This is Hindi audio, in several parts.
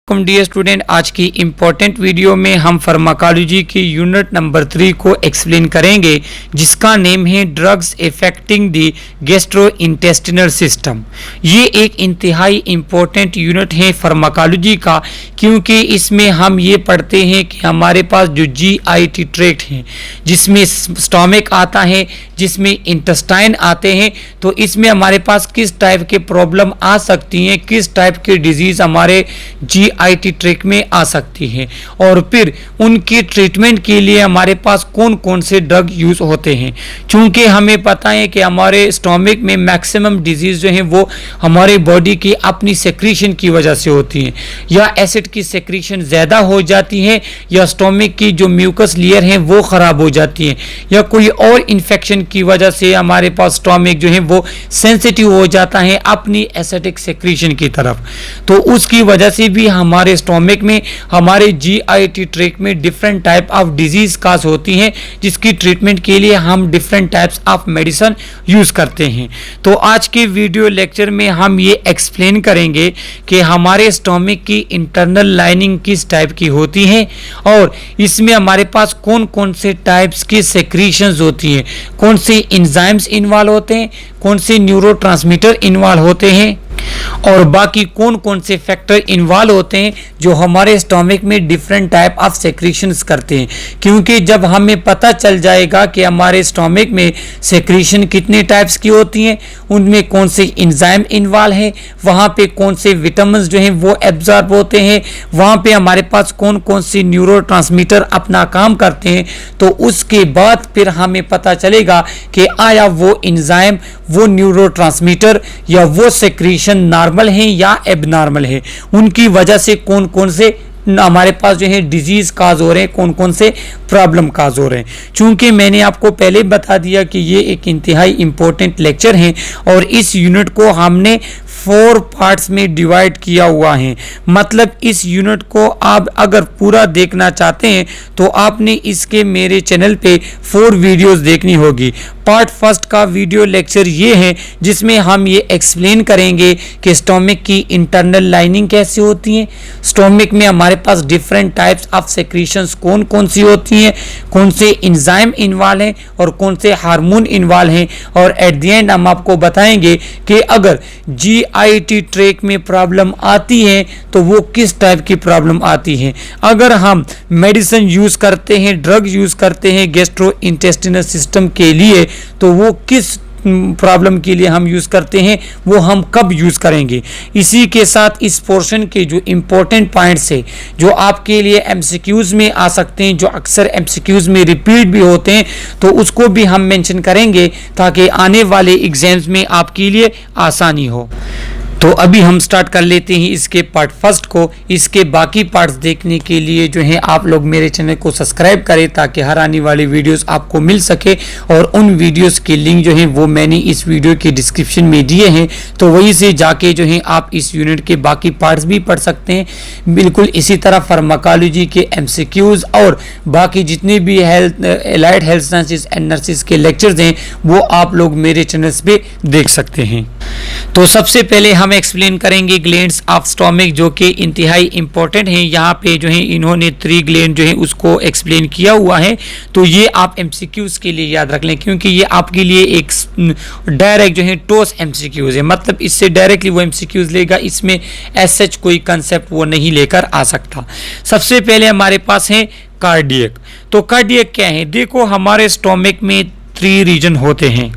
डियर स्टूडेंट, आज की इम्पोर्टेंट वीडियो में हम फार्माकोलॉजी की यूनिट नंबर 3 को एक्सप्लेन करेंगे, जिसका नेम है drugs affecting the gastrointestinal system. ये एक इंतहाई इम्पोर्टेंट यूनिट है फार्माकोलॉजी का, क्योंकि इसमें हम ये पढ़ते हैं कि हमारे पास जो GIT ट्रैक्ट है, जिसमें स्टोमक आता है, जिसमें इंटेस्टाइन आते हैं, तो इसमें हमारे पास किस टाइप के प्रॉब्लम आ सकती हैं, किस टाइप के डिजीज़ हमारे GIT ट्रैक्ट में आ सकती है, और फिर उनके ट्रीटमेंट के लिए हमारे पास कौन कौन से ड्रग यूज़ होते हैं। चूँकि हमें पता है कि हमारे स्टोमक में मैक्सिमम डिजीज़ जो हैं वो हमारे बॉडी की अपनी सेक्रीशन की वजह से होती हैं, या एसिड की सेक्रीशन ज़्यादा हो जाती है, या स्टोमक की जो म्यूकस लेयर है वो ख़राब हो जाती है, या कोई और इन्फेक्शन की वजह से हमारे पास स्टोमक जो है वो सेंसिटिव हो जाता है अपनी एसिडिक सेक्रीशन की तरफ। तो उसकी वजह से भी हमारे स्टोमक में, हमारे GIT ट्रैक्ट में different type of disease cause होती हैं, जिसकी ट्रीटमेंट के लिए हम different types of medicine use करते हैं। तो आज के वीडियो लेक्चर में हम ये एक्सप्लेन करेंगे कि हमारे स्टोमक की इंटरनल लाइनिंग किस टाइप की होती है, और इसमें हमारे पास कौन कौन से टाइप्स की सेक्रीशंस होती हैं, कौन से एंजाइम्स इन्वॉल्व होते हैं, कौन से न्यूरोट्रांसमीटर इन्वॉल्व होते हैं, और बाकी कौन कौन से फैक्टर इन्वॉल्व होते हैं जो हमारे स्टोमक में डिफरेंट टाइप ऑफ सेक्रीशंस करते हैं। क्योंकि जब हमें पता चल जाएगा कि हमारे स्टोमक में सेक्रीशन कितने टाइप्स की होती हैं, उनमें कौन से एंजाइम इन्वॉल्व हैं, वहाँ पे कौन से विटामिन जो हैं वो एब्जॉर्ब होते हैं, वहाँ पे हमारे पास कौन कौन सी न्यूरोट्रांसमीटर अपना काम करते हैं, तो उसके बाद फिर हमें पता चलेगा कि आया वो एंजाइम, वो न्यूरोट्रांसमीटर या वो सेक्रीशन नॉर्मल है या एबनॉर्मल है, उनकी वजह से कौन कौन से हमारे पास जो है डिजीज काज हो रहे हैं, कौन कौन से प्रॉब्लम काज हो रहे हैं। चूंकि मैंने आपको पहले बता दिया कि ये एक इंतहाई इंपॉर्टेंट लेक्चर है, और इस यूनिट को हमने 4 पार्ट्स में डिवाइड किया हुआ है। मतलब इस यूनिट को आप अगर पूरा देखना चाहते हैं तो आपने इसके मेरे चैनल पे 4 वीडियोस देखनी होगी। पार्ट फर्स्ट का वीडियो लेक्चर ये है, जिसमें हम ये एक्सप्लेन करेंगे कि स्टोमक की इंटरनल लाइनिंग कैसे होती है, स्टोमक में हमारे पास डिफरेंट टाइप्स ऑफ सेक्रीशंस कौन कौन सी होती हैं, कौन से एंजाइम इन्वॉल्व हैं और कौन से हार्मोन इन्वॉल्व हैं, और एट द एंड हम आपको बताएंगे कि अगर GIT ट्रैक्ट में प्रॉब्लम आती है तो वो किस टाइप की प्रॉब्लम आती है। अगर हम मेडिसिन यूज़ करते हैं, ड्रग यूज़ करते हैं गैस्ट्रोइंटेस्टिनल सिस्टम के लिए, तो वो किस प्रॉब्लम के लिए हम यूज़ करते हैं, वो हम कब यूज़ करेंगे। इसी के साथ इस पोर्शन के जो इम्पोर्टेंट पॉइंट्स है, जो आपके लिए MCQs में आ सकते हैं, जो अक्सर MCQs में रिपीट भी होते हैं, तो उसको भी हम मेंशन करेंगे ताकि आने वाले एग्जाम्स में आपके लिए आसानी हो। तो अभी हम स्टार्ट कर लेते हैं इसके पार्ट फर्स्ट को। इसके बाकी पार्ट्स देखने के लिए जो है आप लोग मेरे चैनल को सब्सक्राइब करें, ताकि हर आने वाली वीडियोस आपको मिल सके, और उन वीडियोस के लिंक जो है वो मैंने इस वीडियो के डिस्क्रिप्शन में दिए हैं, तो वहीं से जाके जो है आप इस यूनिट के बाकी पार्ट्स भी पढ़ सकते हैं। बिल्कुल इसी तरह फार्माकोलॉजी के MCQs और बाकी जितने भी allied health sciences and nurses के लेक्चर्स हैं वो आप लोग मेरे चैनल्स पे देख सकते हैं। तो सबसे पहले हम एक्सप्लेन करेंगे ग्लैंड्स ऑफ स्टोमक, जो कि इंतहाई इंपॉर्टेंट है। यहाँ पे जो है इन्होंने 3 ग्लैंड जो है उसको एक्सप्लेन किया हुआ है, तो ये आप MCQs के लिए याद रख लें, क्योंकि ये आपके लिए एक डायरेक्ट जो है टोस MCQs है। मतलब इससे डायरेक्टली वो MCQs लेगा, इसमें एज कोई कंसेप्ट वो नहीं लेकर आ सकता। सबसे पहले हमारे पास है कार्डियक। तो कार्डियक क्या है? देखो, हमारे स्टोमक में 3 रीजन होते हैं।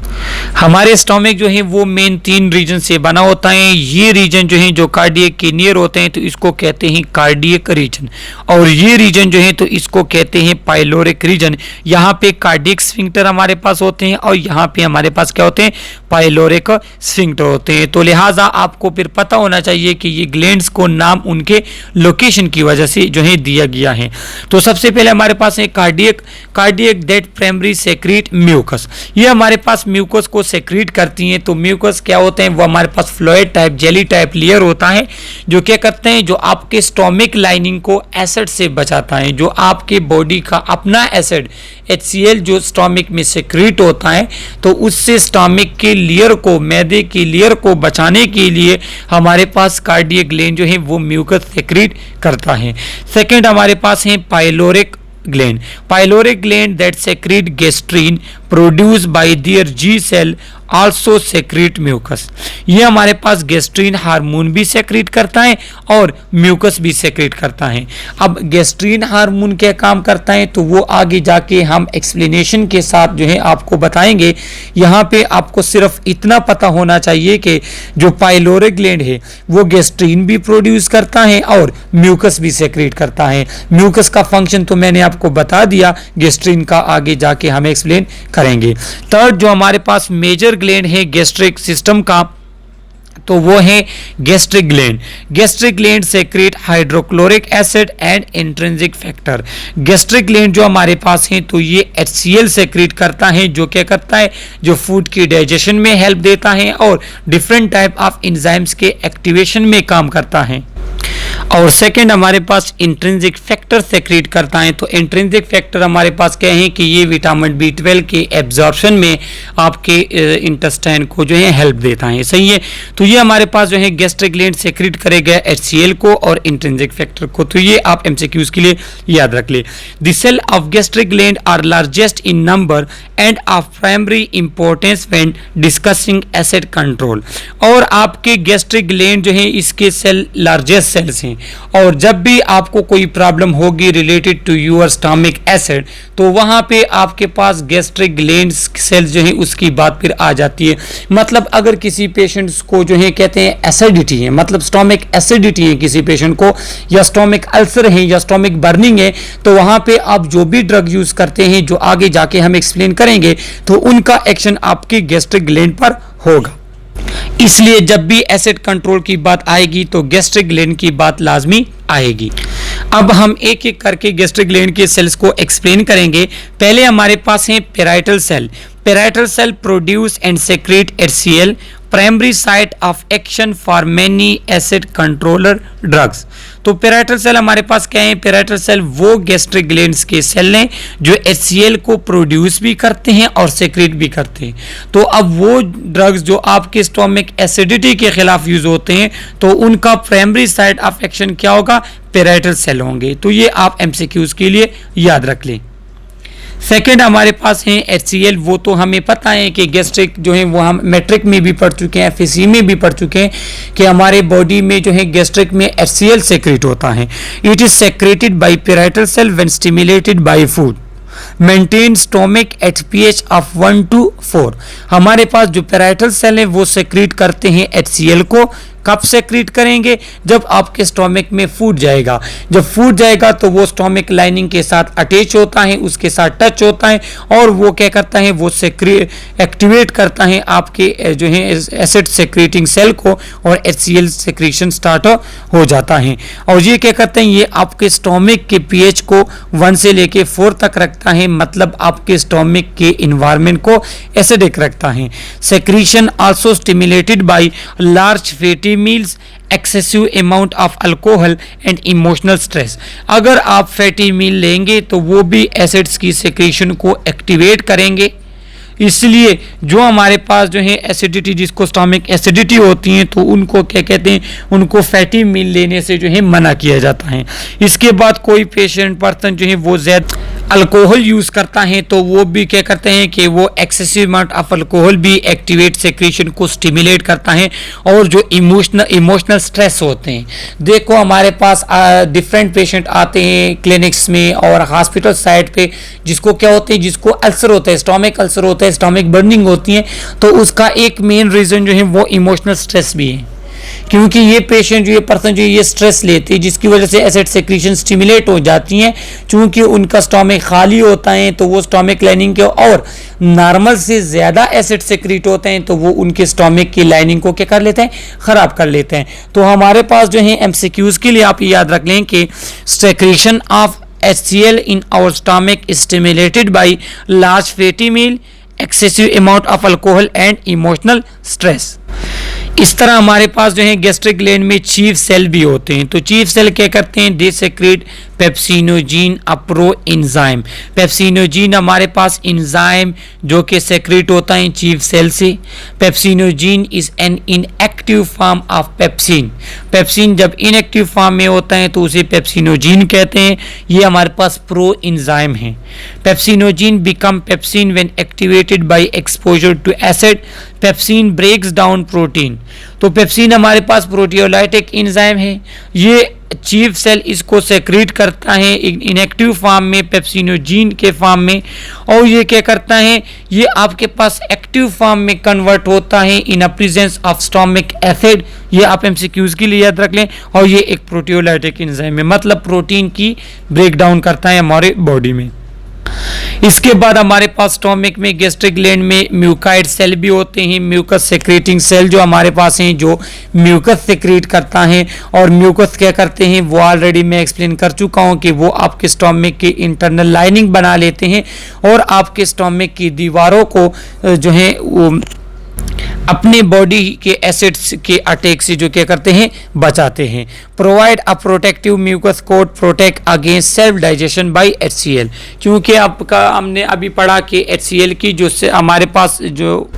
हमारे स्टोमक जो है वो मेन 3 रीजन से बना होता है। ये रीजन जो है जो कार्डियक के नियर होते हैं तो इसको कहते हैं कार्डियक रीजन, और ये रीजन जो है तो इसको कहते हैं पाइलोरिक रीजन। यहाँ पे कार्डियक स्फिंक्टर हमारे पास होते हैं, और यहाँ पे हमारे पास क्या होते हैं? पाइलोरिक स्फिंक्टर होते हैं। तो लिहाजा आपको फिर पता होना चाहिए कि ये ग्लैंड्स को नाम उनके लोकेशन की वजह से जो है दिया गया है। तो सबसे पहले हमारे पास है cardiac that primary secrete mucus. ये हमारे पास म्यूकस को को सेक्रीट करती हैं। तो म्यूकस क्या होते हैं, वो हमारे पास fluid type jelly type layer होता है जो क्या करते हैं, जो आपके स्टोमिक लाइनिंग को एसिड से बचाता है। जो आपके बॉडी का अपना एसिड HCl जो स्टोमिक में सेक्रीट होता है, तो उससे स्टोमिक के लेयर को, मैदे की लेयर को बचाने के लिए हमारे पास कार्डियक ग्लैंड जो है वो म्यूकस सेक्रीट करता है। सेकंड हमारे पास है pyloric gland. Pyloric gland that secrete gastrin produced by their G cell also secrete mucus. ये हमारे पास गैस्ट्रीन हार्मोन भी सेक्रेट करता है और म्यूकस भी सेक्रेट करता है। अब गैस्ट्रीन हार्मोन क्या काम करता है, तो वो आगे जाके हम एक्सप्लेनेशन के साथ जो है आपको बताएंगे। यहाँ पे आपको सिर्फ इतना पता होना चाहिए कि जो पाइलोरिक ग्लैंड है वो गैस्ट्रीन भी प्रोड्यूस करता है और म्यूकस भी सेक्रेट करता है। म्यूकस का फंक्शन तो मैंने आपको बता दिया, गैस्ट्रीन का आगे जाके हम एक्सप्लेन करेंगे। थर्ड जो हमारे पास मेजर ग्लैंड है गैस्ट्रिक सिस्टम का, तो वो है gastric gland. Gastric gland secrete hydrochloric acid and intrinsic factor. Gastric gland जो हमारे पास है तो ये HCl सेक्रेट करता है, जो क्या करता है, जो फूड की डाइजेशन में हेल्प देता है और डिफरेंट टाइप ऑफ एंजाइम्स के एक्टिवेशन में काम करता है। और सेकंड हमारे पास इंट्रिंसिक फैक्टर सेक्रेट करता है। तो इंट्रिंसिक फैक्टर हमारे पास क्या है कि ये विटामिन B12 के एब्जॉर्प्शन में आपके इंटेस्टाइन को जो है हेल्प देता है, सही है। तो ये हमारे पास जो है गैस्ट्रिक ग्लैंड सेक्रेट करेगा HCl को और इंट्रिंसिक फैक्टर को। तो ये आप MCQs के लिए याद रख ले। The cell of gastric gland are largest in number and of primary importance when discussing acid control. और आपके गैस्ट्रिक ग्लैंड जो है इसके सेल लार्जेस्ट सेल्स हैं, और जब भी आपको कोई प्रॉब्लम होगी related to your stomach acid, तो वहां पे आपके पास गैस्ट्रिक ग्लैंड सेल्स जो है उसकी बात फिर आ जाती है। मतलब अगर किसी पेशेंट्स को जो है कहते हैं एसिडिटी है, मतलब स्टमक एसिडिटी है किसी पेशेंट को, या स्टमक अल्सर है या स्टमक बर्निंग है, तो वहां पे आप जो भी ड्रग यूज करते हैं जो आगे जाके हम एक्सप्लेन करेंगे, तो उनका एक्शन आपके गैस्ट्रिक ग्लैंड पर होगा। इसलिए जब भी एसिड कंट्रोल की बात आएगी तो गैस्ट्रिक ग्लैंड की बात लाजमी आएगी। अब हम एक एक करके गैस्ट्रिक ग्लैंड के सेल्स को एक्सप्लेन करेंगे। पहले हमारे पास है parietal cell. Parietal cell produce and secrete HCl, primary site of action for many acid controller drugs. तो पेराइटल सेल हमारे पास क्या है, पेराइटल सेल वो गैस्ट्रिक ग्लैंड्स के सेल हैं जो HCl को प्रोड्यूस भी करते हैं और सेक्रेट भी करते हैं। तो अब वो ड्रग्स जो आपके स्टोमिक एसिडिटी के खिलाफ यूज होते हैं, तो उनका प्राइमरी साइट ऑफ एक्शन क्या होगा, पेराइटल सेल होंगे। तो ये आप MCQs के लिए याद रख लें। सेकेंड हमारे पास है HCl। वो तो हमें पता है कि गैस्ट्रिक जो है वो हम मैट्रिक में भी पढ़ चुके हैं, FSC में भी पढ़ चुके हैं कि हमारे बॉडी में जो है गैस्ट्रिक में HCl सेक्रेट होता है। It is secreted by parietal cell when stimulated by food, maintain stomach at pH of 1 to 4। हमारे पास जो पेराइटल सेल है वो सेक्रेट करते हैं HCl को। कब सेक्रेट करेंगे, जब आपके स्टोमिक में फूड जाएगा। जब फूड जाएगा तो वो स्टोमिक लाइनिंग के साथ अटैच होता है, उसके साथ टच होता है, और वो क्या करता है, वो एक्टिवेट करता है आपके जो है एसिड सेक्रेटिंग सेल को, और HCl सेक्रेशन स्टार्ट हो जाता है। और ये क्या करते हैं, ये आपके स्टोमिक के pH को 1 से लेके 4 तक रखता है, मतलब आपके स्टोमिक के इन्वायरमेंट को एसिडिक रखता है। Secretion also stimulated by large fatty meals, excessive amount of alcohol and emotional stress. अगर आप फैटी मील लेंगे तो वो भी एसिड्स की सेक्रेशन को एक्टिवेट करेंगे। इसलिए जो हमारे पास जो है एसिडिटी, जिसको स्टमक एसिडिटी होती है, तो उनको क्या कहते हैं, उनको फैटी मील लेने से जो है मना किया जाता है। इसके बाद कोई पेशेंट पर्सन जो है वो ज्यादा अल्कोहल यूज करता है, तो वो भी क्या करते हैं कि वो एक्सेसिव अमाउंट ऑफ अल्कोहल भी एक्टिवेट सेक्रेशन को स्टिमुलेट करता है। और जो इमोशनल स्ट्रेस होते हैं, देखो हमारे पास डिफरेंट पेशेंट आते हैं क्लिनिक्स में और हॉस्पिटल साइड पे, जिसको क्या होते हैं, जिसको अल्सर होता है, स्टमक अल्सर होता है, स्टमक बर्निंग होती है, तो उसका एक मेन रीजन जो है वो इमोशनल स्ट्रेस भी है। क्योंकि ये पेशेंट जो ये पर्सन जो ये स्ट्रेस लेते हैं, जिसकी वजह से एसिड सेक्रेशन स्टिमुलेट हो जाती हैं, चूंकि उनका स्टमक खाली होता है, तो वो स्टमक लाइनिंग के और नॉर्मल से ज़्यादा एसिड सेक्रेट होते हैं, तो वो उनके स्टमक की लाइनिंग को क्या कर लेते हैं, ख़राब कर लेते हैं। तो हमारे पास जो है MCQs के लिए आप याद रख लें कि secretion of HCl in our stomach is stimulated by large fatty meal, excessive amount of alcohol and emotional stress. इस तरह हमारे पास जो है गैस्ट्रिक ग्लैंड में चीफ सेल भी होते हैं। तो चीफ सेल क्या करते हैं, दे सेक्रेट पेप्सिनोजीन अप्रो एंजाइम। पेप्सिनोजीन हमारे पास एंजाइम जो कि सेक्रेट होता है चीफ सेल से। Pepsinogen is an inactive form of pepsin. Pepsin जब इनएक्टिव फॉर्म में होता है तो उसे पेप्सिनोजीन कहते हैं। ये हमारे पास प्रो एंजाइम है। Pepsinogen become pepsin when activated by exposure to acid. Pepsin breaks down protein. तो पेप्सिन हमारे पास प्रोटियोलाइटिक एंजाइम है। ये चीफ सेल इसको सेक्रेट करता है इनएक्टिव फॉर्म में पेप्सिनोजीन के फॉर्म में, और ये क्या करता है, ये आपके पास एक्टिव फॉर्म में कन्वर्ट होता है in presence of stomach acid. ये आप एमसीक्यूज के लिए याद रख लें। और ये एक प्रोटियोलाइटिक एंजाइम है, मतलब प्रोटीन की ब्रेक डाउन करता है हमारे बॉडी में। इसके बाद हमारे पास स्टोमिक में गैस्ट्रिक ग्लैंड में म्यूकाइड सेल भी होते हैं, म्यूकस सेक्रेटिंग सेल जो हमारे पास हैं, जो म्यूकस सेक्रेट करता है। और म्यूकस क्या करते हैं वो ऑलरेडी मैं एक्सप्लेन कर चुका हूं कि वो आपके स्टोमिक की इंटरनल लाइनिंग बना लेते हैं और आपके स्टोमिक की दीवारों को जो है अपने बॉडी के एसिड्स के अटैक से जो क्या करते हैं बचाते हैं। Provide a protective mucus coat protect against self digestion by HCl। क्योंकि आपका हमने अभी पढ़ा कि HCl की जो से हमारे पास जो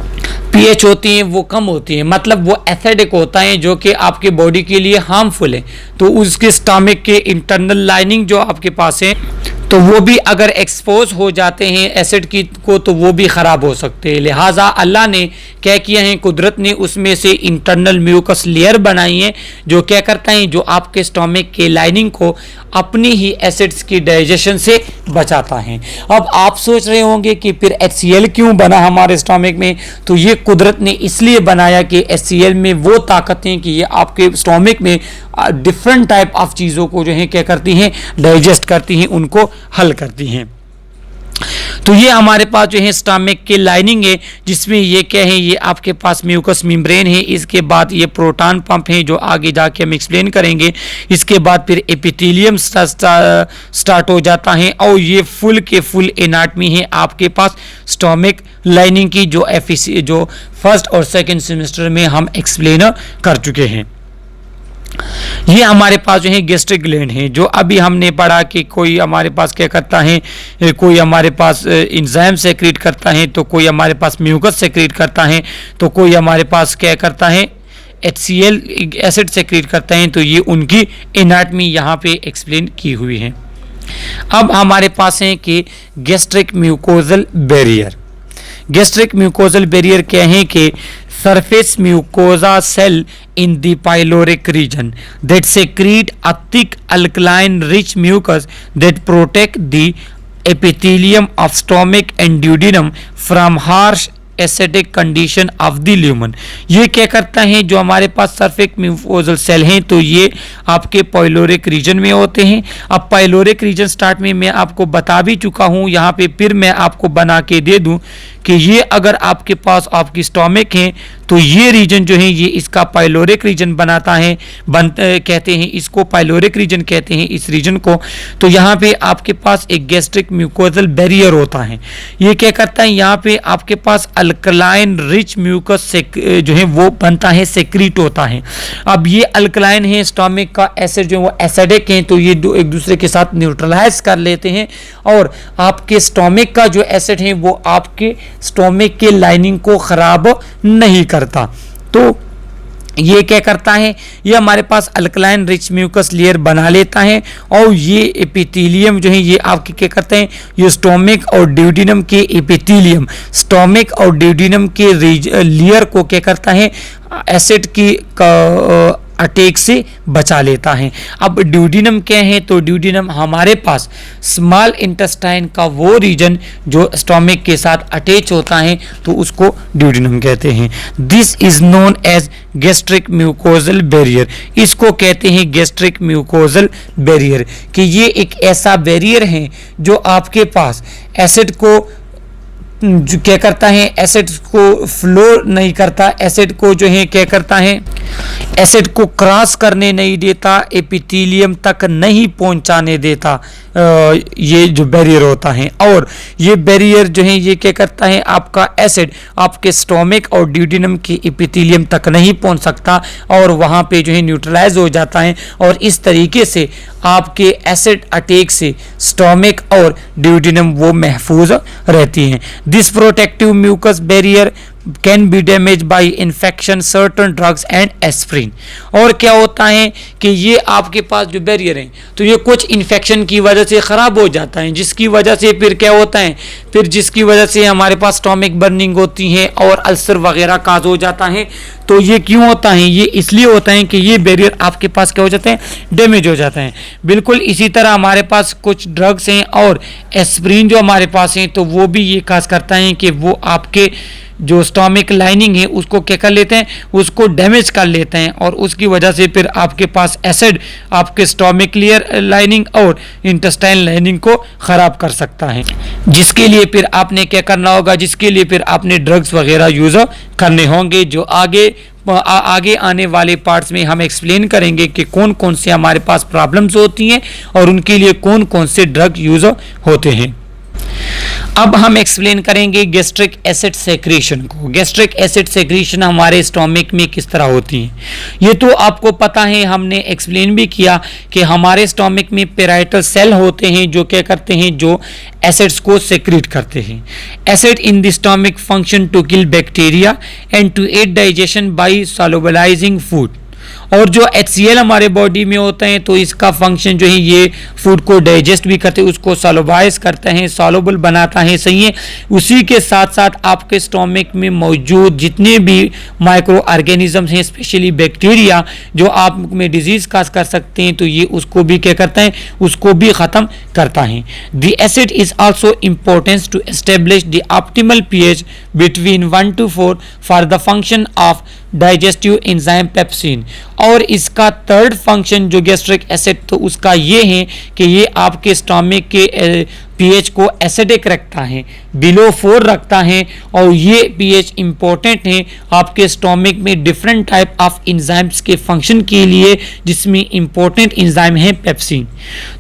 pH होती हैं वो कम होती हैं, मतलब वो एसिडिक होता है जो कि आपके बॉडी के लिए हार्मफुल है। तो उसके स्टमक के इंटरनल लाइनिंग जो आपके पास है तो वो भी अगर एक्सपोज हो जाते हैं एसिड की को तो वो भी ख़राब हो सकते हैं। लिहाजा अल्लाह ने क्या किया है, कुदरत ने उसमें से इंटरनल म्यूकस लेयर बनाई है जो क्या करता है, जो आपके स्टोमिक के लाइनिंग को अपनी ही एसिड्स की डाइजेशन से बचाता है। अब आप सोच रहे होंगे कि फिर HCl क्यों बना हमारे स्टोमिक में, तो ये कुदरत ने इसलिए बनाया कि HCl में वो ताकतें कि ये आपके स्टोमिक में डिफरेंट टाइप ऑफ चीज़ों को जो है क्या करती हैं, डाइजेस्ट करती हैं, उनको हल करती हैं। तो ये हमारे पास जो है स्टमक के लाइनिंग है जिसमें ये क्या है, ये आपके पास म्यूकस मेम्ब्रेन है। इसके बाद ये प्रोटॉन पंप है जो आगे जाके हम एक्सप्लेन करेंगे। इसके बाद फिर एपिथेलियम स्टार्ट हो जाता है और ये फुल के फुल एनाटमी है आपके पास स्टमक लाइनिंग की, जो फर्स्ट और सेकेंड सेमेस्टर में हम एक्सप्लेन कर चुके हैं। ये हमारे पास जो है गैस्ट्रिक ग्लैंड है, जो अभी हमने पढ़ा कि कोई हमारे पास क्या करता है, कोई हमारे पास एंजाइम सेक्रेट करता है, तो कोई हमारे पास म्यूकस सेक्रेट करता है, तो कोई हमारे पास क्या करता है HCl एसिड सेक्रेट करता है। तो ये उनकी एनाटमी यहाँ पे एक्सप्लेन की हुई है। अब हमारे पास है कि gastric mucosal barrier. Gastric mucosal barrier क्या है कि surface mucosa cell in the pyloric region that secrete a thick alkaline rich mucus that protect the epithelium of stomach and duodenum from harsh acidic condition of the lumen. ये क्या करता है, जो हमारे पास सरफेस म्यूकोजल सेल हैं तो ये आपके पाइलोरिक रीजन में होते हैं। अब पाइलोरिक रीजन स्टार्ट में मैं आपको बता भी चुका हूँ, यहाँ पे फिर मैं आपको बना के दे दूँ कि ये अगर आपके पास आपकी स्टोमिक है तो ये रीजन जो है ये इसका पाइलोरिक रीजन बनाता है, कहते हैं इसको पाइलोरिक रीजन कहते हैं इस रीजन को। तो यहाँ पे आपके पास एक गैस्ट्रिक म्यूकोजल बैरियर होता है। ये क्या करता है, यहाँ पे आपके पास अल्कलाइन रिच म्यूकस जो है वो बनता है, सेक्रीट होता है। अब ये अल्कलाइन है, स्टोमिक का एसिड जो है वो एसिडिक है, तो ये एक दूसरे के साथ न्यूट्रलाइज कर लेते हैं और आपके स्टोमिक का जो एसिड है वो आपके स्टोमिक के लाइनिंग को खराब नहीं करता। तो ये क्या करता है, ये हमारे पास अल्कलाइन रिच म्यूकस लेयर बना लेता है और ये एपिथेलियम जो है ये आपके क्या करते हैं, ये स्टोमिक और ड्यूडिनम के एपिथेलियम, स्टोमिक और ड्यूडिनम के लेयर को क्या करता है, एसिड की अटैक से बचा लेता है। अब ड्यूडिनम क्या है, तो ड्यूडिनम हमारे पास स्मॉल इंटेस्टाइन का वो रीजन जो स्टोमिक के साथ अटैच होता है तो उसको ड्यूडिनम कहते हैं। This is known as gastric mucosal barrier. इसको कहते हैं गैस्ट्रिक म्यूकोजल बैरियर कि ये एक ऐसा बैरियर है जो आपके पास एसिड को क्या करता है, एसिड को फ्लो नहीं करता, एसिड को जो है क्या करता है, एसिड को क्रॉस करने नहीं देता, एपिथेलियम तक नहीं पहुंचाने देता, ये जो बैरियर होता है। और ये बैरियर जो है ये क्या करता है, आपका एसिड आपके स्टोमिक और ड्यूडेनम के एपिथेलियम तक नहीं पहुंच सकता और वहां पे जो है न्यूट्रलाइज हो जाता है और इस तरीके से आपके एसिड अटैक से स्टोमिक और ड्यूडेनम वो महफूज रहती हैं। This protective mucus barrier can be damage by infection certain drugs and aspirin. और क्या होता है कि ये आपके पास जो बैरियर है तो ये कुछ इन्फेक्शन की वजह से ख़राब हो जाता है, जिसकी वजह से फिर क्या होता है, फिर जिसकी वजह से हमारे पास स्टोमिक बर्निंग होती है और अल्सर वगैरह काज हो जाता है। तो ये क्यों होता है, ये इसलिए होता है कि ये बैरियर आपके पास क्या हो जाते हैं, डैमेज हो जाते हैं। बिल्कुल इसी तरह हमारे पास कुछ ड्रग्स हैं और एस्प्रिन जो हमारे पास हैं तो वो भी ये खास करता है कि वो आपके जो स्टोमिक लाइनिंग है उसको क्या कर लेते हैं, उसको डैमेज कर लेते हैं और उसकी वजह से फिर आपके पास एसिड आपके स्टोमिक लेयर लाइनिंग और इंटेस्टाइन लाइनिंग को ख़राब कर सकता है, जिसके लिए फिर आपने क्या करना होगा, जिसके लिए फिर आपने ड्रग्स वगैरह यूज़ करने होंगे, जो आगे आने वाले पार्ट्स में हम एक्सप्लेन करेंगे कि कौन कौन से हमारे पास प्रॉब्लम्स होती हैं और उनके लिए कौन कौन से ड्रग यूज़ होते हैं। अब हम एक्सप्लेन करेंगे गैस्ट्रिक एसिड सेक्रेशन को। गैस्ट्रिक एसिड सेक्रेशन हमारे स्टोमिक में किस तरह होती है, ये तो आपको पता है, हमने एक्सप्लेन भी किया कि हमारे स्टोमिक में पेराइटल सेल होते हैं जो क्या करते हैं, जो एसिड्स को सेक्रेट करते हैं। Acid in the stomach function to kill bacteria and to aid digestion by solubilising food. और जो HCl हमारे बॉडी में होता है तो इसका फंक्शन जो है ये फूड को डाइजेस्ट भी करते हैं, उसको सॉल्युबलाइज करते हैं, सॉल्युबल बनाता है, सही है। उसी के साथ साथ आपके स्टोमिक में मौजूद जितने भी माइक्रो ऑर्गेनिजम्स हैं, स्पेशली बैक्टीरिया जो आप में डिजीज काज कर सकते हैं, तो ये उसको भी क्या करता है, उसको भी ख़त्म करता है। The acid is also importance to establish the optimal pH between 1 to 4 for the function of digestive enzyme pepsin. और इसका थर्ड फंक्शन जो गैस्ट्रिक एसिड तो उसका ये है कि ये आपके स्टोमिक के pH को एसिडिक रखता है, बिलो 4 रखता है और ये pH इंपॉर्टेंट है आपके स्टोमिक में डिफरेंट टाइप ऑफ एंजाइम्स के फंक्शन के लिए, जिसमें इंपॉर्टेंट एंजाइम है पेप्सिन।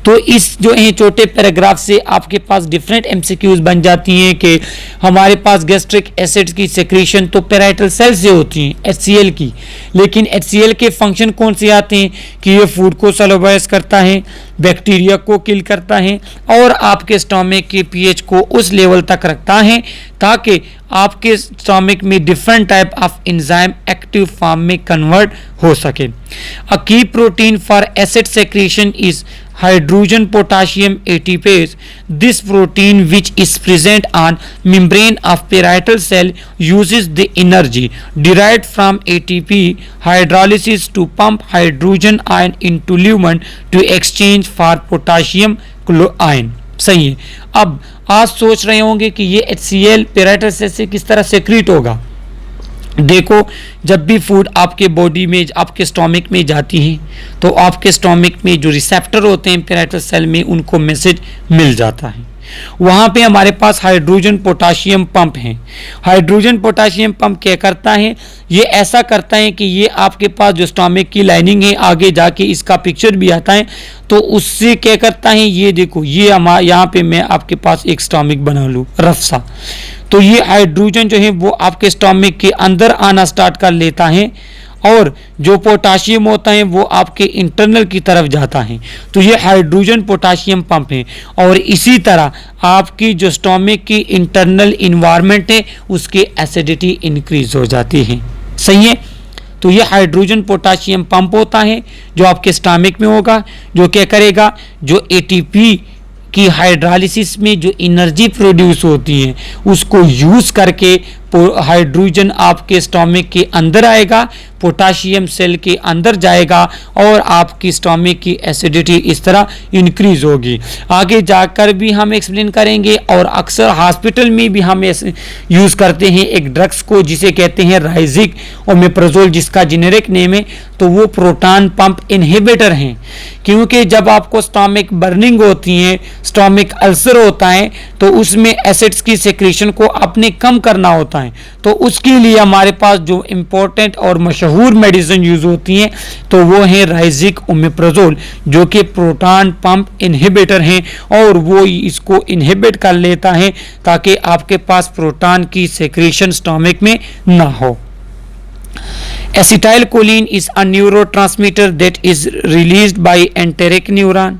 तो इस जो है छोटे पैराग्राफ से आपके पास डिफरेंट MCQs बन जाती हैं कि हमारे पास गैस्ट्रिक एसिड की सेक्रेशन तो पेराइटल सेल से होती हैं HCl की, लेकिन HCl के फंक्शन कौन से आते हैं कि ये फूड को सॉल्युबलाइज करता है, बैक्टीरिया को किल करता है और आपके स्टोमिक के pH को उस लेवल तक रखता है ताकि आपके स्टोमिक में different type of enzyme active form में कन्वर्ट हो सके। अ की protein for acid secretion is hydrogen potassium ATPase. This protein, which is present on membrane of parietal cell, uses the energy derived from ATP hydrolysis to pump hydrogen ion into lumen to exchange for potassium ion. सही है। अब आप सोच रहे होंगे कि ये HCl पेराइटल सेल से किस तरह सेक्रेट होगा। देखो, जब भी फूड आपके बॉडी में, आपके स्टोमिक में जाती है तो आपके स्टोमिक में जो रिसेप्टर होते हैं पेराइटल सेल में, उनको मैसेज मिल जाता है। वहाँ पे हमारे पास हाइड्रोजन पोटाशियम पंप है। हाइड्रोजन पोटाशियम पंप क्या करता है, ये ऐसा करता है कि ये आपके पास जो स्टोमिक की लाइनिंग है, आगे जाके इसका पिक्चर भी आता है, तो उससे क्या करता है, ये देखो, ये हमारे यहाँ पे मैं आपके पास एक स्टोमिक बना लूँ रफ सा, तो ये हाइड्रोजन जो है वो आपके स्टोमिक के अंदर आना स्टार्ट कर लेता है और जो पोटाशियम होता है वो आपके इंटरनल की तरफ जाता है। तो ये हाइड्रोजन पोटाशियम पंप है और इसी तरह आपकी जो स्टोमिक की इंटरनल इन्वायरमेंट है उसकी एसिडिटी इंक्रीज हो जाती है, सही है। तो ये हाइड्रोजन पोटाशियम पंप होता है जो आपके स्टोमिक में होगा, जो क्या करेगा, जो ATP की हाइड्रोलिसिस में जो एनर्जी प्रोड्यूस होती है उसको यूज़ करके हाइड्रोजन आपके स्टोमिक के अंदर आएगा, पोटाशियम सेल के अंदर जाएगा और आपकी स्टोमिक की एसिडिटी इस तरह इंक्रीज होगी। आगे जाकर भी हम एक्सप्लेन करेंगे। और अक्सर हॉस्पिटल में भी हम यूज़ करते हैं एक ड्रग्स को जिसे कहते हैं राइजिक ओमेप्राजोल, जिसका जेनेरिक नेम है। तो वो प्रोटॉन पंप इनहिबिटर हैं, क्योंकि जब आपको स्टोमिक बर्निंग होती है, स्टोमिक अल्सर होता है, तो उसमें एसिड्स की सेक्रेशन को अपने कम करना होता है। तो उसके लिए हमारे पास जो इम्पोर्टेंट और मशहूर मेडिसिन यूज़ होती हैं तो वो है राइजिक ओमेप्राजोल, जो कि प्रोटॉन पंप इनहिबिटर हैं और वो इसको इनहिबिट कर लेता है ताकि आपके पास प्रोटॉन की सेक्रेशन स्टोमिक में ना हो। Acetylcholine is a neurotransmitter that is released by enteric neuron।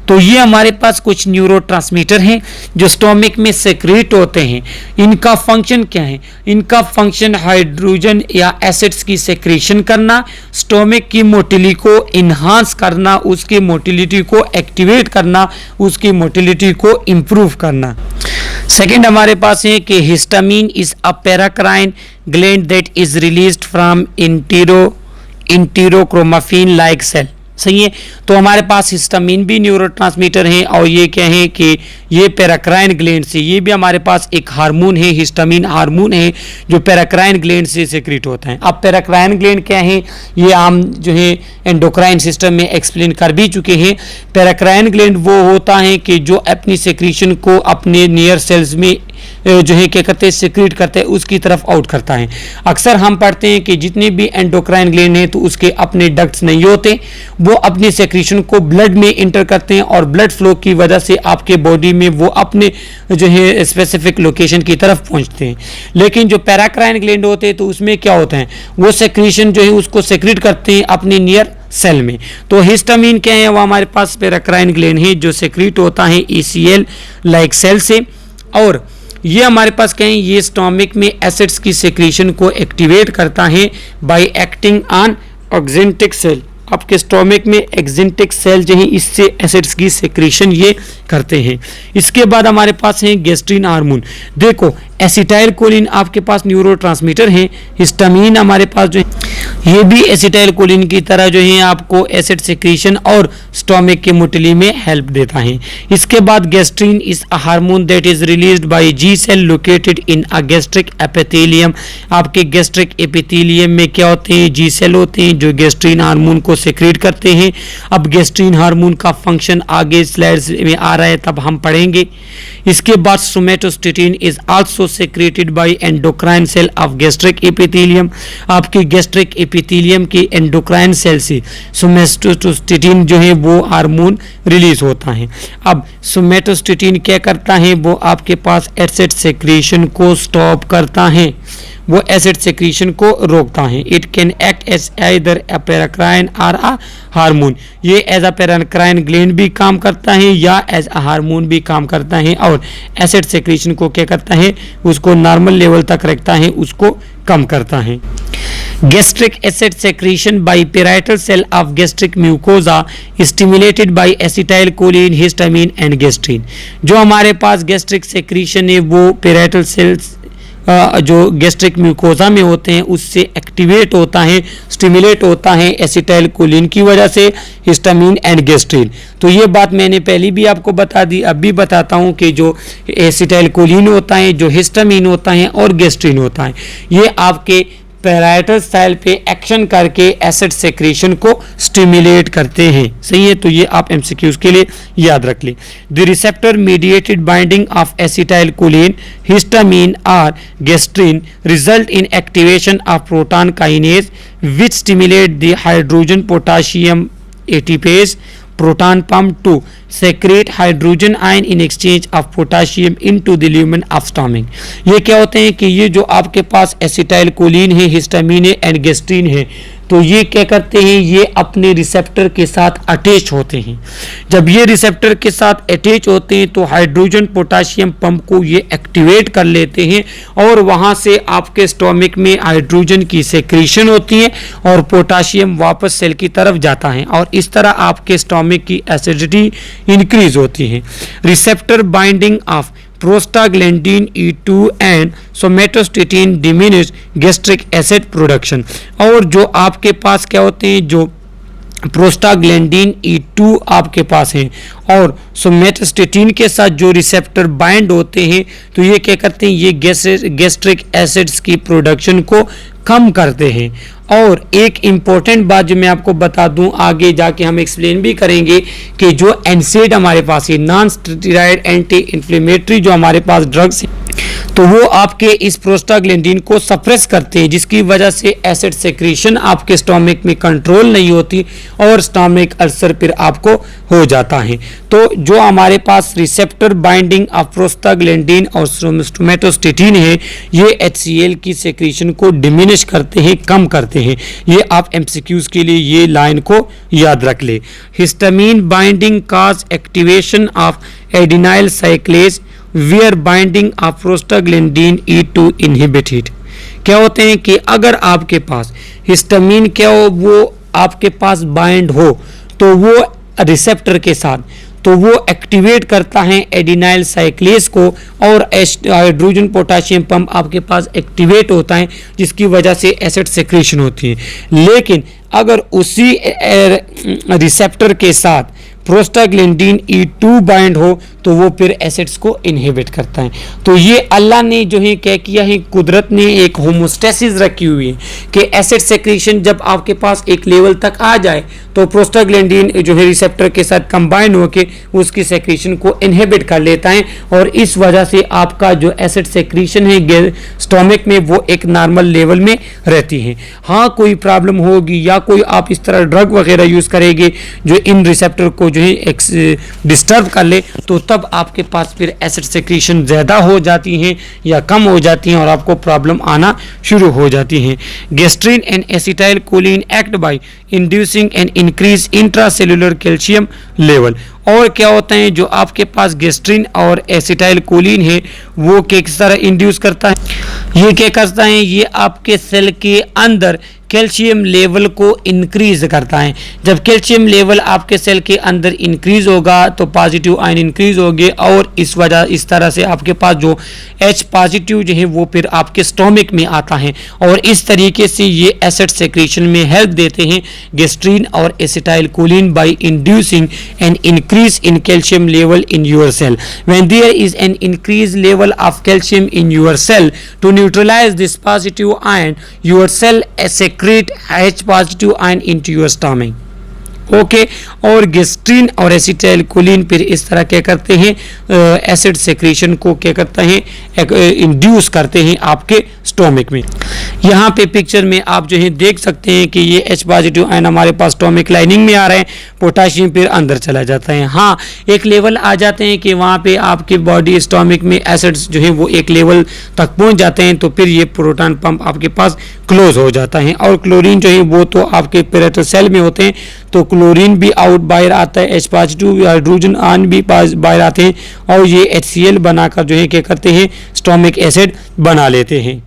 तो ये हमारे पास कुछ न्यूरोट्रांसमीटर हैं जो स्टोमिक में सेक्रेट होते हैं। इनका फंक्शन क्या है? इनका फंक्शन हाइड्रोजन या एसिड्स की सेक्रेशन करना, स्टोमिक की मोटिलिटी को इन्हांस करना, उसकी मोटिलिटी को एक्टिवेट करना, उसकी मोटिलिटी को इम्प्रूव करना। सेकेंड हमारे पास है कि histamine is a paracrine gland that is released from enterochromaffin like cell. सही है। तो हमारे पास हिस्टामिन भी न्यूरोट्रांसमीटर है और ये क्या है कि ये पैराक्राइन ग्लैंड से, ये भी हमारे पास एक हार्मोन है, हिस्टामिन हार्मोन है जो पैराक्राइन ग्लैंड से सेक्रेट होता है। अब पैराक्राइन ग्लैंड क्या है ये हम जो है एंडोक्राइन सिस्टम में एक्सप्लेन कर भी चुके हैं। पैराक्राइन ग्लैंड वो होता है कि जो अपनी सेक्रेशन को अपने नियर सेल्स में जो है क्या करते हैं, सेक्रेट करते हैं, उसकी तरफ आउट करता है। अक्सर हम पढ़ते हैं कि जितने भी एंडोक्राइन ग्लैंड हैं तो उसके अपने डक्ट्स नहीं होते, वो अपनी सेक्रेशन को ब्लड में इंटर करते हैं और ब्लड फ्लो की वजह से आपके बॉडी में वो अपने जो है स्पेसिफिक लोकेशन की तरफ पहुंचते हैं। लेकिन जो पैराक्राइन ग्लैंड होते हैं तो उसमें क्या होता है, वो सेक्रेशन जो है उसको सेक्रेट करते हैं अपने नियर सेल में। तो हिस्टामिन क्या है, वो हमारे पास पैराक्राइन ग्लैंड है जो सेक्रेट होता है ECL लाइक सेल से। और ये हमारे पास क्या है, ये स्टोमिक में एसिड्स की सेक्रेशन को एक्टिवेट करता है बाय एक्टिंग ऑन एक्जेंटिक सेल। आपके स्टोमिक में एक्जेंटिक सेल जो है इससे एसिड्स की सेक्रेशन ये करते हैं। इसके बाद हमारे पास है गैस्ट्रिन हार्मोन। देखो एसिटाइलकोलिन आपके पास न्यूरोट्रांसमीटर है, हिस्टामिन हमारे पास जो है ये भी एसिटाइलकोलिन की तरह जो है आपको एसिड सेक्रेशन और स्टोमिक की मोटिलिटी में हेल्प देता है। इसके बाद gastrin is a hormone that is released by G cell located in a gastric epithelium. आपके गैस्ट्रिक एपिथेलियम में क्या होते हैं, जी सेल होते हैं जो गैस्ट्रिन हार्मोन को सेक्रेट करते हैं। अब गैस्ट्रिन हार्मोन का फंक्शन आगे स्लाइड्स में आ रहा है तब हम पढ़ेंगे। इसके बाद somatostatin is also secreted by endocrine cell of gastric epithelium. आपके गैस्ट्रिक एपिथेलियम के एंडोक्राइन सेल से सोमेटोस्टेटिन जो है वो हार्मोन रिलीज होता है। अब सोमेटोस्टेटिन क्या करता है, वो आपके पास एसिड सेक्रेशन को स्टॉप करता है, वो एसिड सेक्रेशन को रोकता है। It can act as either a paracrine or a hormone. ये एज अ पैराक्राइन ग्लैंड भी काम करता है या एज अ हार्मोन भी काम करता है और एसिड सेक्रेशन को क्या करता है, उसको नॉर्मल लेवल तक रखता है, उसको कम करता है। Gastric acid secretion by parietal cell of gastric mucosa stimulated by acetylcholine, histamine and gastrin. जो हमारे पास गैस्ट्रिक सेक्रेशन है वो पेराइटल सेल्स जो गैस्ट्रिक म्यूकोजा में होते हैं उससे एक्टिवेट होता है, स्टिमुलेट होता है एसिटाइलकोलिन की वजह से, हिस्टामिन एंड गैस्ट्रिन। तो ये बात मैंने पहले भी आपको बता दी, अब भी बताता हूँ कि जो एसिटाइलकोलिन होता है, जो हिस्टामिन होता है और गैस्ट्रिन होता है, ये आपके पैराइटल सेल पे एक्शन करके एसिड सेक्रेशन को स्टिमुलेट करते हैं। सही है, तो ये आप एमसीक्यूज के लिए याद रख लें। The receptor mediated binding of acetylcholine, histamine और gastrin result in activation of proton kinase which stimulate the hydrogen potassium ATPase proton pump to secrete hydrogen ion in exchange of potassium into the lumen of stomach। ये क्या होते हैं कि ये जो आपके पास एसिटाइलकोलिन है, हिस्टामिन है एंड गैस्ट्रिन है, तो ये क्या करते हैं, ये अपने रिसेप्टर के साथ अटैच होते हैं। जब ये रिसेप्टर के साथ अटैच होते हैं तो हाइड्रोजन पोटाशियम पंप को ये एक्टिवेट कर लेते हैं और वहाँ से आपके स्टोमिक में हाइड्रोजन की सेक्रेशन होती है और पोटाशियम वापस सेल की तरफ जाता है और इस तरह आपके स्टोमिक की एसिडिटी इंक्रीज होती है। Receptor binding of prostaglandin E2 and somatostatin diminish gastric acid production. और जो आपके पास क्या होते हैं, जो प्रोस्टाग्लैंडिन E2 आपके पास हैं और सोमेटोस्टेटिन के साथ जो रिसेप्टर बाइंड होते हैं, तो ये क्या करते हैं, ये गैस्ट्रिक एसिड्स की प्रोडक्शन को कम करते हैं। और एक इम्पॉर्टेंट बात जो मैं आपको बता दूं, आगे जाके हम एक्सप्लेन भी करेंगे कि जो एनसेड हमारे पास है, नॉन स्टेरॉयड एंटी इन्फ्लेमेटरी जो हमारे पास ड्रग्स हैं, तो वो आपके इस प्रोस्टाग्लैंडिन को सप्रेस करते हैं, जिसकी वजह से एसिड सेक्रेशन आपके स्टोमक में कंट्रोल नहीं होती और स्टोमक अल्सर फिर आपको हो जाता है। तो जो हमारे पास रिसेप्टर बाइंडिंग ऑफ प्रोस्टाग्लैंडिन और सोमेटोस्टेटिन है, ये HCl की सेक्रेशन को डिमिनिश करते हैं, कम करते हैं। ये आप MCQs के लिए ये लाइन को याद रख ले। Histamine binding cause activation of adenylyl cyclase where binding of prostaglandin E2 inhibited. क्या होते हैं कि अगर आपके पास हिस्टामिन क्या हो, वो आपके पास बाइंड हो तो वो रिसेप्टर के साथ, तो वो एक्टिवेट करता है एडिनाइल साइक्लेज को और हाइड्रोजन पोटाशियम पंप आपके पास एक्टिवेट होता है, जिसकी वजह से एसिड सेक्रेशन होती है। लेकिन अगर उसी रिसेप्टर के साथ प्रोस्टाग्लैंडिन E2 बाइंड हो तो वो फिर एसिड्स को इनहिबिट करता है। तो ये अल्लाह ने जो है क्या किया है, कुदरत ने एक होमोस्टेसिस रखी हुई है कि एसिड सेक्रेशन जब आपके पास एक लेवल तक आ जाए तो प्रोस्टाग्लैंडिन जो है रिसेप्टर के साथ कंबाइन होकर उसकी सेक्रेशन को इनहिबिट कर लेता है और इस वजह से आपका जो एसिड सेक्रेशन है स्टोमक में वो एक नॉर्मल लेवल में रहती है। हाँ, कोई प्रॉब्लम होगी या कोई आप इस तरह ड्रग वगैरह यूज़ करेंगे जो इन रिसेप्टर को जो है डिस्टर्ब कर ले, तो तब आपके पास फिर एसिड सेक्रेशन ज़्यादा हो जाती हैं या कम हो जाती हैं और आपको प्रॉब्लम आना शुरू हो जाती हैं। Gastrin and acetyl choline act by inducing and increase intracellular calcium level. और क्या होता है, जो आपके पास गैस्ट्रिन और एसिटाइल कोलिन है वो किस तरह इंड्यूस करता है, ये क्या करता है, ये आपके सेल के अंदर कैल्शियम लेवल को इंक्रीज करता है। जब कैल्शियम लेवल आपके सेल के अंदर इंक्रीज होगा तो पॉजिटिव आयन इंक्रीज होंगे और इस तरह से आपके पास जो H पॉजिटिव जो है वो फिर आपके स्टोमक में आता है और इस तरीके से ये एसिड सेक्रेशन में हेल्प देते हैं गैस्ट्रिन और acetylcholine by inducing an increase in calcium level in your cell. When there is an increase level of calcium in your cell to neutralize this positive ion your cell secrete H positive ion into your stomach। Okay और गैस्ट्रिन और एसिटाइल कोलिन फिर इस तरह क्या करते हैं, एसिड सेक्रेशन को क्या करते हैं, इंड्यूस करते हैं आपके स्टोमक में। यहाँ पे पिक्चर में आप जो है देख सकते हैं कि ये H पॉजिटिव आयन हमारे पास स्टोमक लाइनिंग में आ रहे हैं, पोटाशियम फिर अंदर चला जाता है। हाँ, एक लेवल आ जाते हैं कि वहाँ पे आपके बॉडी स्टोमक में एसिड्स जो है वो एक लेवल तक पहुँच जाते हैं तो फिर ये प्रोटॉन पंप आपके पास क्लोज हो जाता है और क्लोरीन जो है वो तो आपके पेरेटल सेल में होते हैं, तो क्लोरीन भी आउट बाहर आता है, H पॉजिटिव हाइड्रोजन आयन भी बाहर आते हैं और ये HCl बनाकर जो है क्या करते हैं, स्टोमिक एसिड बना लेते हैं।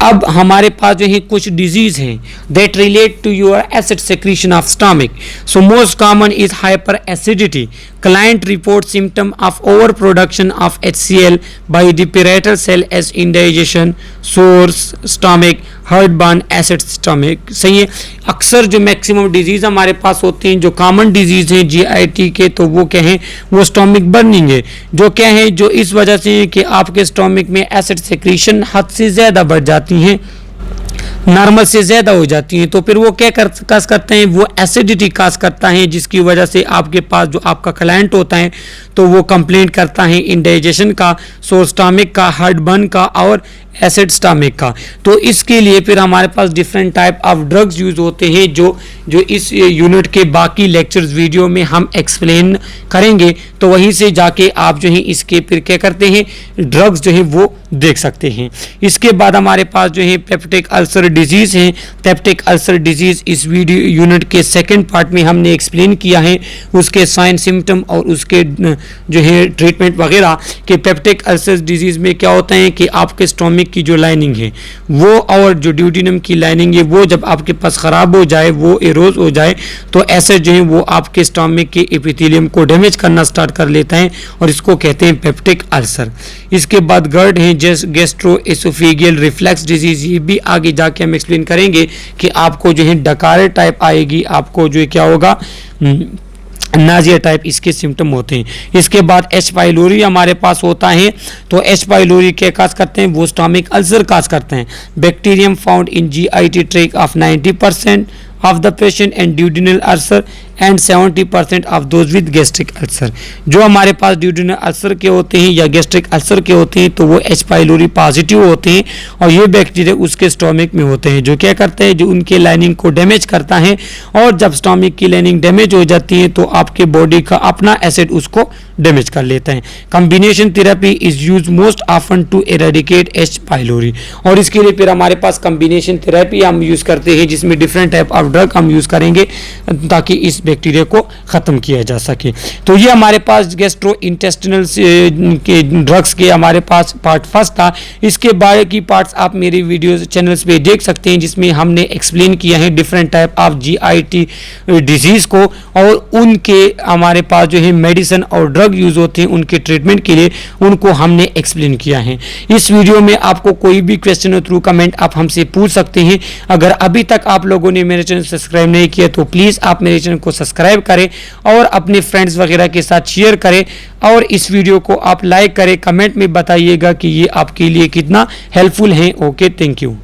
अब हमारे पास जो है कुछ डिजीज हैं that relate to your acid secretion of stomach. So most common is hyper acidity. Client report symptom of overproduction of HCl by the parietal cell as indigestion, sores, stomach, heartburn, acid stomach। सही है। अक्सर जो मैक्सिमम डिजीज़ हमारे पास होते हैं, जो कॉमन डिजीज़ हैं GIT के, तो वो क्या हैं, वो स्टोमिक बर्निंग है, जो क्या है, जो इस वजह से है कि आपके स्टोमिक में एसिड सेक्रेशन हद से ज़्यादा बढ़ जाती हैं, नॉर्मल से ज़्यादा हो जाती हैं, तो फिर वो क्या काज करते हैं, वो एसिडिटी काज करता है, जिसकी वजह से आपके पास जो आपका क्लाइंट होता है तो वो कंप्लेंट करता है इंडाइजेशन का, सोर स्टमक का, हार्टबर्न का और एसिड स्टमक का। तो इसके लिए फिर हमारे पास different type of drugs use होते हैं जो इस यूनिट के बाकी लेक्चर्स वीडियो में हम एक्सप्लेन करेंगे, तो वहीं से जाके आप जो है इसके फिर क्या करते हैं, ड्रग्स जो है वो देख सकते हैं। इसके बाद हमारे पास जो है पेप्टिक अल्सर डिजीज़ है। पेप्टिक अल्सर डिजीज़ इस वीडियो यूनिट के सेकेंड पार्ट में हमने एक्सप्लेन किया है, उसके साइन सिम्टम और उसके जो है ट्रीटमेंट वगैरह। कि पेप्टिक अल्सर डिजीज़ में क्या होता है कि आपके स्टोमिक स्टमक की जो लाइनिंग है वो और जो ड्यूडेनम की लाइनिंग है वो जब आपके पास ख़राब हो जाए, वो एरोज हो जाए, तो ऐसे जो है वो आपके स्टमक के एपिथेलियम को डैमेज करना स्टार्ट कर लेता है और इसको कहते हैं पेप्टिक अल्सर। इसके बाद गर्ड है गैस्ट्रो एसोफेजियल रिफ्लक्स डिजीज, ये भी आगे जाके हम एक्सप्लेन करेंगे कि आपको जो है डकारे टाइप आएगी, आपको जो है क्या होगा, नाजिया टाइप इसके सिम्टम होते हैं। इसके बाद एच पाइलोरी हमारे पास होता है, तो एच पाइलोरी क्या काज करते हैं, वो स्टमक अल्सर काज करते हैं। Bacterium found in GIT tract of 90% of the patient and duodenal ulcer and 70% of those with gastric ulcer। जो हमारे पास duodenal ulcer के होते हैं या gastric ulcer के होते हैं तो वो H pylori पॉजिटिव होते हैं और ये बैक्टीरिया उसके स्टोमिक में होते हैं, जो क्या करते हैं, जो उनके लाइनिंग को डैमेज करता है। और जब स्टोमिक की लाइनिंग डैमेज हो जाती है तो आपके बॉडी का अपना एसिड उसको डैमेज कर लेता है। Combination therapy is use most often to eradicate H pylori, और इसके लिए फिर हमारे पास कॉम्बिनेशन थेरेपी हम यूज करते हैं जिसमें डिफरेंट टाइप ऑफ ड्रग हम यूज करेंगे ताकि इस बैक्टीरिया को खत्म किया जा सके। तो ये हमारे पास गैस्ट्रो इंटेस्टिनल के ड्रग्स के हमारे पास पार्ट फर्स्ट था। इसके बारे की पार्ट्स आप मेरे वीडियो चैनल्स पे देख सकते हैं जिसमें हमने एक्सप्लेन किया है different type of GIT disease को, और उनके हमारे पास जो है मेडिसिन और ड्रग यूज होते हैं उनके ट्रीटमेंट के लिए, उनको हमने एक्सप्लेन किया है। इस वीडियो में आपको कोई भी क्वेश्चन हो थ्रू कमेंट आप हमसे पूछ सकते हैं। अगर अभी तक आप लोगों ने मेरे चैनल सब्सक्राइब नहीं किया तो प्लीज़ आप मेरे चैनल को सब्सक्राइब करें और अपने फ्रेंड्स वगैरह के साथ शेयर करें, और इस वीडियो को आप लाइक करें, कमेंट में बताइएगा कि ये आपके लिए कितना हेल्पफुल है। Okay, thank you.